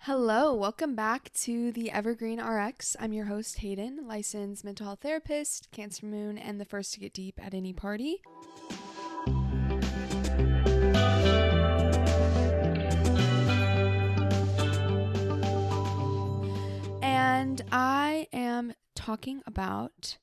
Hello, welcome back to the Evergreen RX. I'm your host, Hayden, licensed mental health therapist, Cancer Moon, and the first to get deep at any party. And I am talking about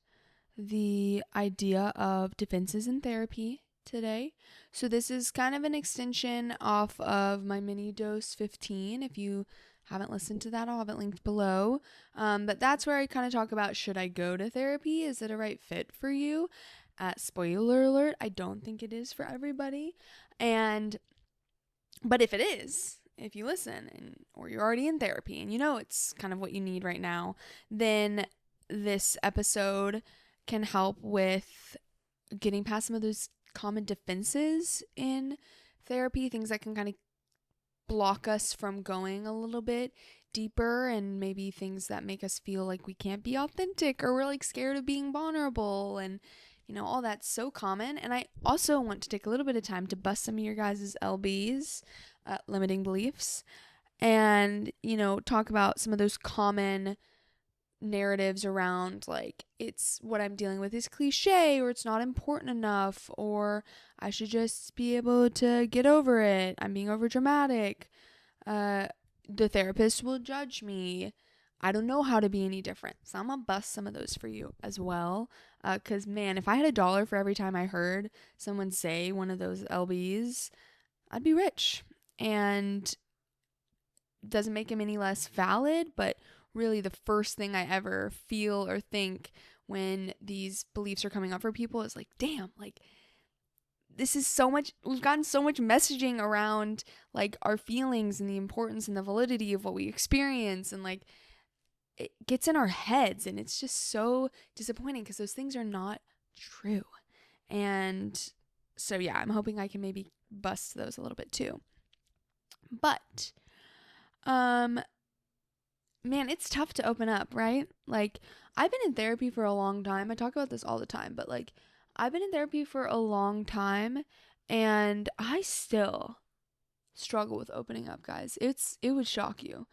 the idea of defenses in therapy today. So this is kind of an extension off of my Minidose 15. If you haven't listened to that, I'll have it linked below. But that's where I kind of talk about, should I go to therapy? Is it a right fit for you? Spoiler alert, I don't think it is for everybody. But if it is, if you listen or you're already in therapy and you know it's kind of what you need right now, then this episode can help with getting past some of those common defenses in therapy, things that can kind of block us from going a little bit deeper, and maybe things that make us feel like we can't be authentic or we're like scared of being vulnerable, and all that's so common. And I also want to take a little bit of time to bust some of your guys' LBs, limiting beliefs, and talk about some of those common narratives around, like, it's what I'm dealing with is cliché, or it's not important enough, or I should just be able to get over it, I'm being overdramatic, the therapist will judge me, I don't know how to be any different. So I'm gonna bust some of those for you as well, because man, if I had $1 for every time I heard someone say one of those LBs, I'd be rich. And doesn't make him any less valid, but really the first thing I ever feel or think when these beliefs are coming up for people is like, damn, like, this is so much, we've gotten so much messaging around like our feelings and the importance and the validity of what we experience, and like it gets in our heads, and it's just so disappointing because those things are not true. And so yeah, I'm hoping I can maybe bust those a little bit too. But man, it's tough to open up, right? Like, I've been in therapy for a long time. I talk about this all the time, but like, I've been in therapy for a long time, and I still struggle with opening up, guys. It would shock you.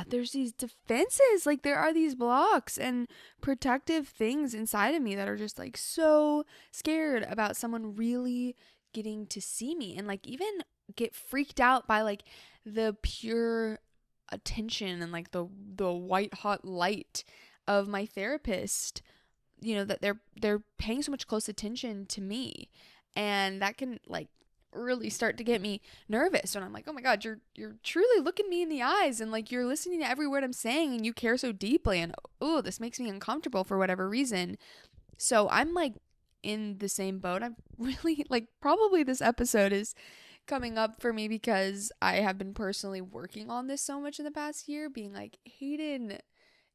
There's these defenses, like there are these blocks and protective things inside of me that are just like so scared about someone really getting to see me, and like even get freaked out by like the pure attention and like the white hot light of my therapist, that they're paying so much close attention to me, and that can like really start to get me nervous when I'm like, oh my god, you're truly looking me in the eyes, and like you're listening to every word I'm saying, and you care so deeply, and oh, this makes me uncomfortable for whatever reason. So I'm like in the same boat. I'm really like, probably this episode is coming up for me because I have been personally working on this so much in the past year, being like, Hayden,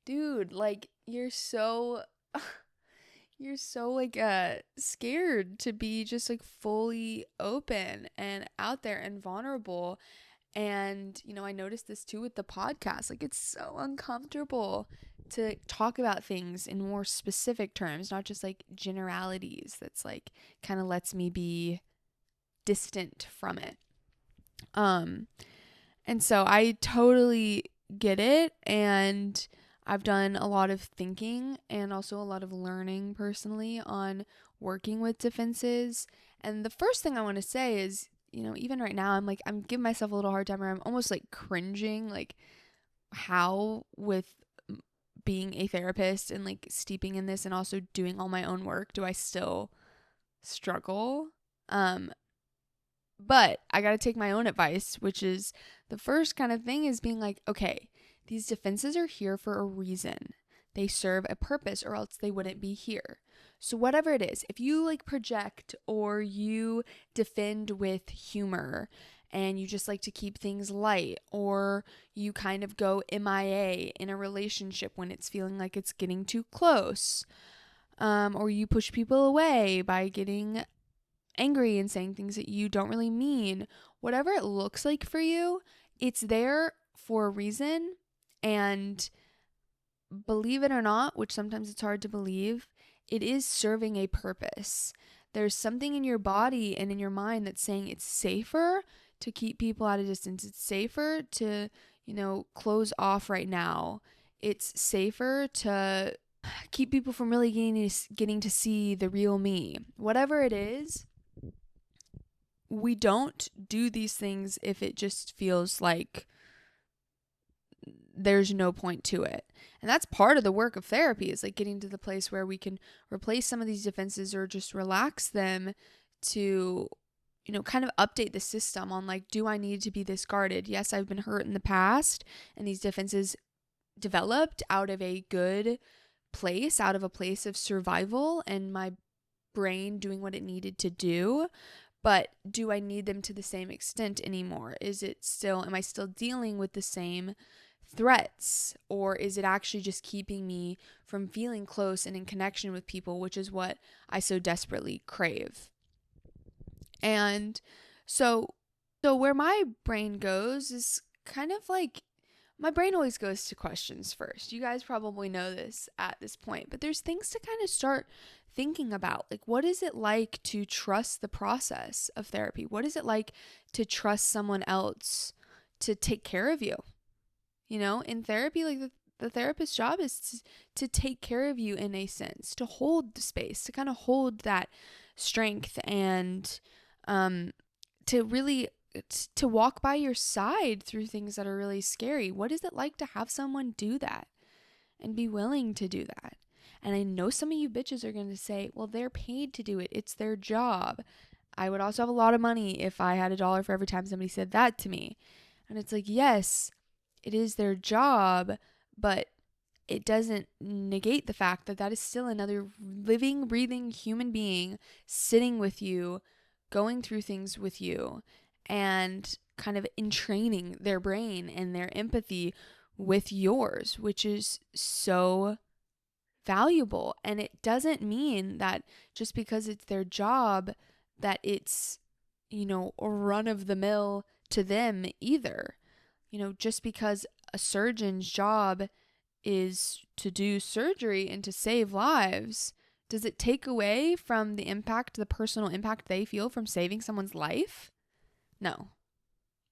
dude, like you're so like scared to be just like fully open and out there and vulnerable. And I noticed this too with the podcast, like it's so uncomfortable to talk about things in more specific terms, not just like generalities. That's like kind of lets me be distant from it. And so I totally get it, and I've done a lot of thinking and also a lot of learning personally on working with defenses. And the first thing I want to say is, even right now, I'm giving myself a little hard time, or I'm almost like cringing, like how with being a therapist and like steeping in this and also doing all my own work, do I still struggle? But I got to take my own advice, which is the first kind of thing is being like, okay, these defenses are here for a reason. They serve a purpose, or else they wouldn't be here. So whatever it is, if you like project or you defend with humor and you just like to keep things light, or you kind of go MIA in a relationship when it's feeling like it's getting too close, or you push people away by getting angry and saying things that you don't really mean, whatever it looks like for you, it's there for a reason. And believe it or not, which sometimes it's hard to believe, it is serving a purpose. There's something in your body and in your mind that's saying it's safer to keep people at a distance. It's safer to, close off right now. It's safer to keep people from really getting to see the real me. Whatever it is, we don't do these things if it just feels like there's no point to it. And that's part of the work of therapy, is like getting to the place where we can replace some of these defenses or just relax them to, kind of update the system on like, do I need to be this guarded? Yes, I've been hurt in the past, and these defenses developed out of a good place, out of a place of survival and my brain doing what it needed to do. But do I need them to the same extent anymore? Am I still dealing with the same threats, or is it actually just keeping me from feeling close and in connection with people, which is what I so desperately crave? And so where my brain goes is kind of like, my brain always goes to questions first. You guys probably know this at this point, but there's things to kind of start thinking about. Like, what is it like to trust the process of therapy? What is it like to trust someone else to take care of you? In therapy, like the therapist's job is to take care of you in a sense, to hold the space, to kind of hold that strength, and to really to walk by your side through things that are really scary. What is it like to have someone do that and be willing to do that? And I know some of you bitches are going to say, well, they're paid to do it. It's their job. I would also have a lot of money if I had $1 for every time somebody said that to me. And it's like, yes, it is their job, but it doesn't negate the fact that that is still another living, breathing human being sitting with you, going through things with you, and kind of entraining their brain and their empathy with yours, which is so valuable. And it doesn't mean that just because it's their job that it's, run of the mill to them either. Just because a surgeon's job is to do surgery and to save lives, does it take away from the personal impact they feel from saving someone's life? No.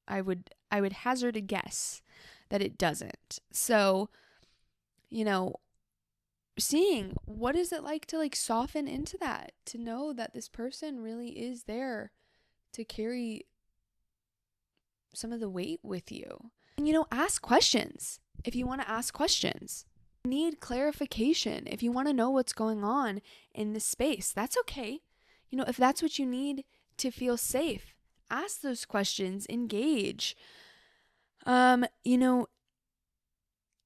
I would hazard a guess that it doesn't. So, seeing what is it like to like soften into that, to know that this person really is there to carry some of the weight with you. And ask questions if you want to ask questions. Need clarification if you want to know what's going on in this space. That's okay. If that's what you need to feel safe, ask those questions, engage.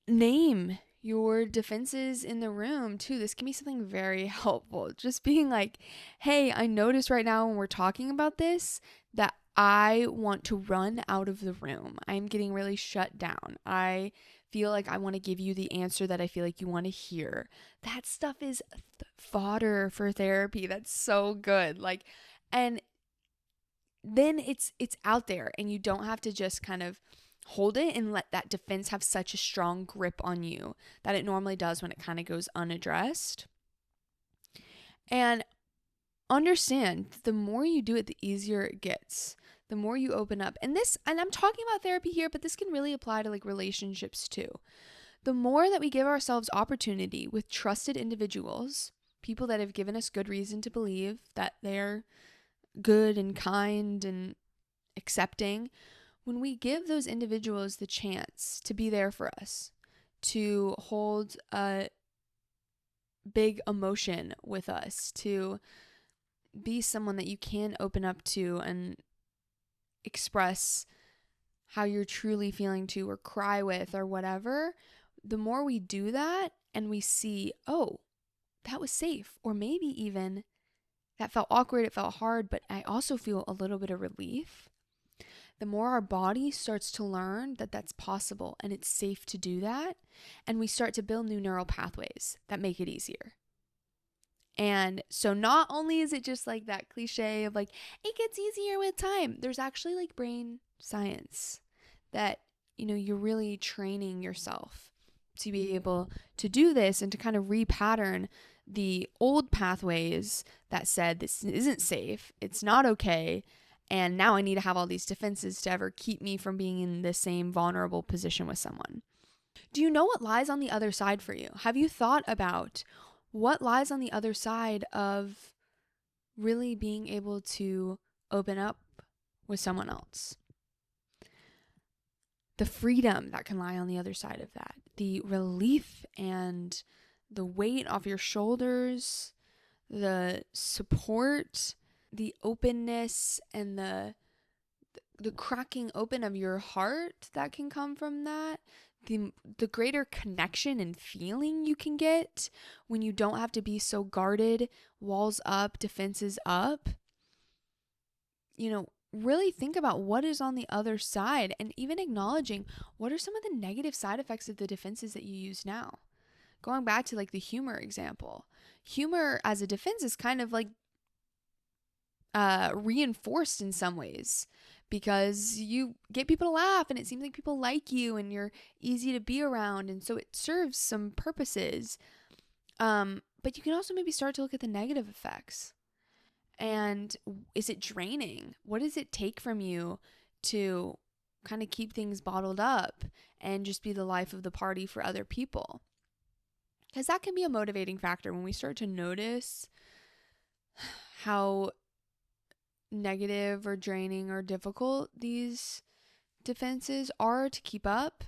Name your defenses in the room too. This can be something very helpful. Just being like, hey, I notice right now when we're talking about this that I want to run out of the room. I'm getting really shut down. I feel like I want to give you the answer that I feel like you want to hear. That stuff is fodder for therapy. That's so good. And then it's out there, and you don't have to just kind of hold it and let that defense have such a strong grip on you that it normally does when it kind of goes unaddressed. And understand, the more you do it, the easier it gets. The more you open up. And I'm talking about therapy here, but this can really apply to like relationships too. The more that we give ourselves opportunity with trusted individuals, people that have given us good reason to believe that they're good and kind and accepting, when we give those individuals the chance to be there for us, to hold a big emotion with us, to be someone that you can open up to and express how you're truly feeling to, or cry with, or whatever, the more we do that and we see, oh, that was safe, or maybe even that felt awkward, it felt hard, but I also feel a little bit of relief. The more our body starts to learn that that's possible and it's safe to do that, and we start to build new neural pathways that make it easier. And so not only is it just like that cliche of like, it gets easier with time, there's actually like brain science that, you're really training yourself to be able to do this and to kind of repattern the old pathways that said this isn't safe, it's not okay, And now I need to have all these defenses to ever keep me from being in the same vulnerable position with someone. Do you know what lies on the other side for you? Have you thought about what lies on the other side of really being able to open up with someone else? The freedom that can lie on the other side of that, the relief and the weight off your shoulders, the support, the openness, and the cracking open of your heart that can come from that, the greater connection and feeling you can get when you don't have to be so guarded, walls up, defenses up. Really think about what is on the other side, and even acknowledging what are some of the negative side effects of the defenses that you use now. Going back to like the humor example, humor as a defense is kind of like reinforced in some ways because you get people to laugh and it seems like people like you and you're easy to be around, and so it serves some purposes. But you can also maybe start to look at the negative effects. And is it draining? What does it take from you to kind of keep things bottled up and just be the life of the party for other people? Because that can be a motivating factor when we start to notice how negative or draining or difficult these defenses are to keep up.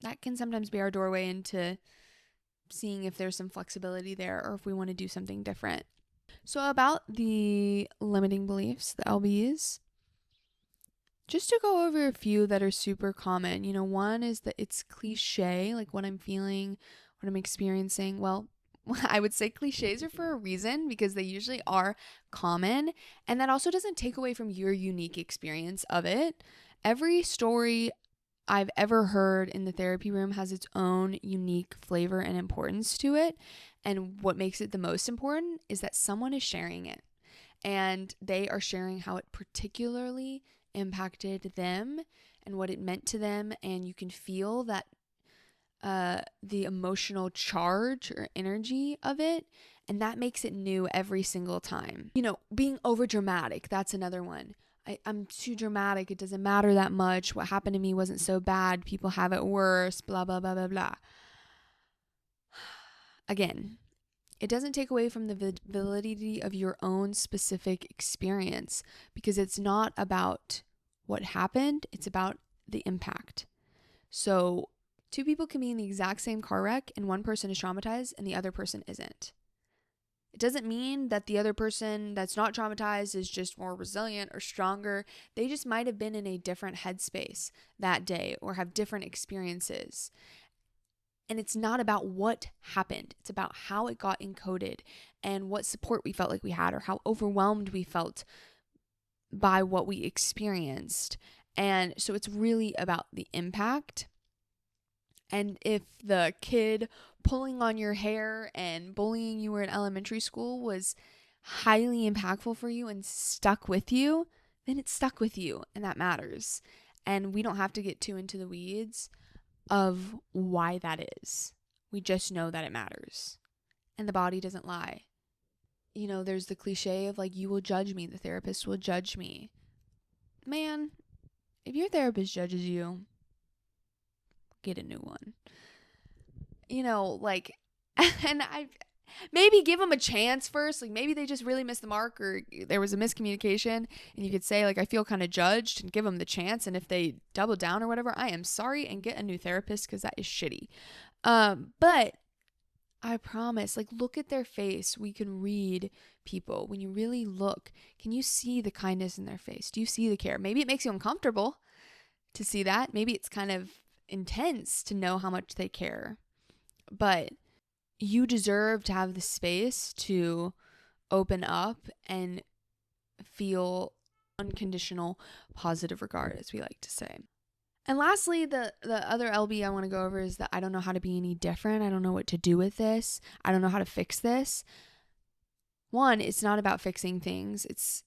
That can sometimes be our doorway into seeing if there's some flexibility there or if we want to do something different. So about the limiting beliefs, the LBs, just to go over a few that are super common. One is that it's cliché, like what I'm feeling, what I'm experiencing. Well, I would say cliches are for a reason because they usually are common, and that also doesn't take away from your unique experience of it. Every story I've ever heard in the therapy room has its own unique flavor and importance to it. And what makes it the most important is that someone is sharing it and they are sharing how it particularly impacted them and what it meant to them. And you can feel that the emotional charge or energy of it. And that makes it new every single time. Being overdramatic, that's another one. I'm too dramatic. It doesn't matter that much. What happened to me wasn't so bad. People have it worse, blah, blah, blah, blah, blah. Again, it doesn't take away from the validity of your own specific experience because it's not about what happened. It's about the impact. So 2 people can be in the exact same car wreck and one person is traumatized and the other person isn't. It doesn't mean that the other person that's not traumatized is just more resilient or stronger. They just might have been in a different headspace that day or have different experiences. And it's not about what happened. It's about how it got encoded and what support we felt like we had or how overwhelmed we felt by what we experienced. And so it's really about the impact. And if the kid pulling on your hair and bullying you in elementary school was highly impactful for you and stuck with you, then it's stuck with you, and that matters. And we don't have to get too into the weeds of why that is. We just know that it matters. And the body doesn't lie. There's the cliche of like, you will judge me, the therapist will judge me. Man, if your therapist judges you, get a new one. And I maybe give them a chance first. Like maybe they just really missed the mark or there was a miscommunication, and you could say like, I feel kind of judged, and give them the chance. And if they double down or whatever, I am sorry, and get a new therapist because that is shitty. But I promise, like, look at their face. We can read people. When you really look, can you see the kindness in their face? Do you see the care? Maybe it makes you uncomfortable to see that. Maybe it's kind of intense to know how much they care. But you deserve to have the space to open up and feel unconditional positive regard, as we like to say. And lastly, the other LB I want to go over is that I don't know how to be any different. I don't know what to do with this. I don't know how to fix this. One, it's not about fixing things. It's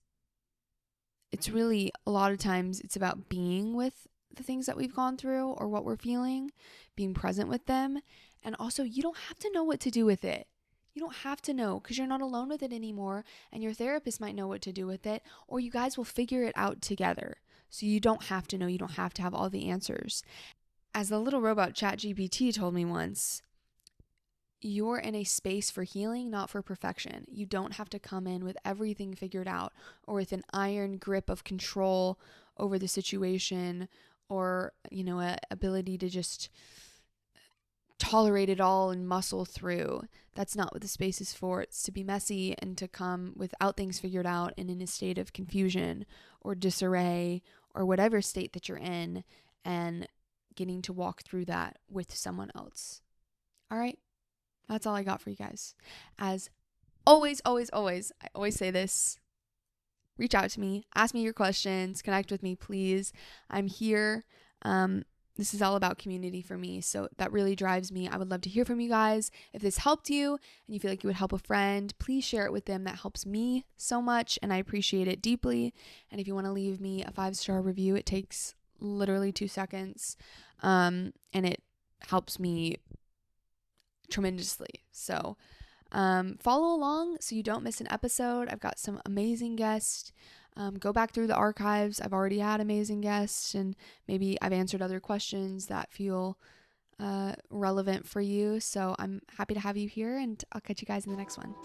really, a lot of times, it's about being with the things that we've gone through or what we're feeling, being present with them. And also, you don't have to know what to do with it. You don't have to know because you're not alone with it anymore, and your therapist might know what to do with it, or you guys will figure it out together. So you don't have to know, you don't have to have all the answers. As the little robot ChatGPT told me once, you're in a space for healing, not for perfection. You don't have to come in with everything figured out or with an iron grip of control over the situation, or, a ability to just tolerate it all and muscle through. That's not what the space is for. It's to be messy and to come without things figured out and in a state of confusion or disarray or whatever state that you're in, and getting to walk through that with someone else. All right? That's all I got for you guys. As always, always, always, I always say this: reach out to me, ask me your questions, connect with me, please. I'm here. This is all about community for me, so that really drives me. I would love to hear from you guys. If this helped you and you feel like you would help a friend, please share it with them. That helps me so much, and I appreciate it deeply. And if you want to leave me a 5-star review, it takes literally 2 seconds, and it helps me tremendously. So follow along so you don't miss an episode. I've got some amazing guests. Go back through the archives. I've already had amazing guests, and maybe I've answered other questions that feel relevant for you. So I'm happy to have you here, and I'll catch you guys in the next one.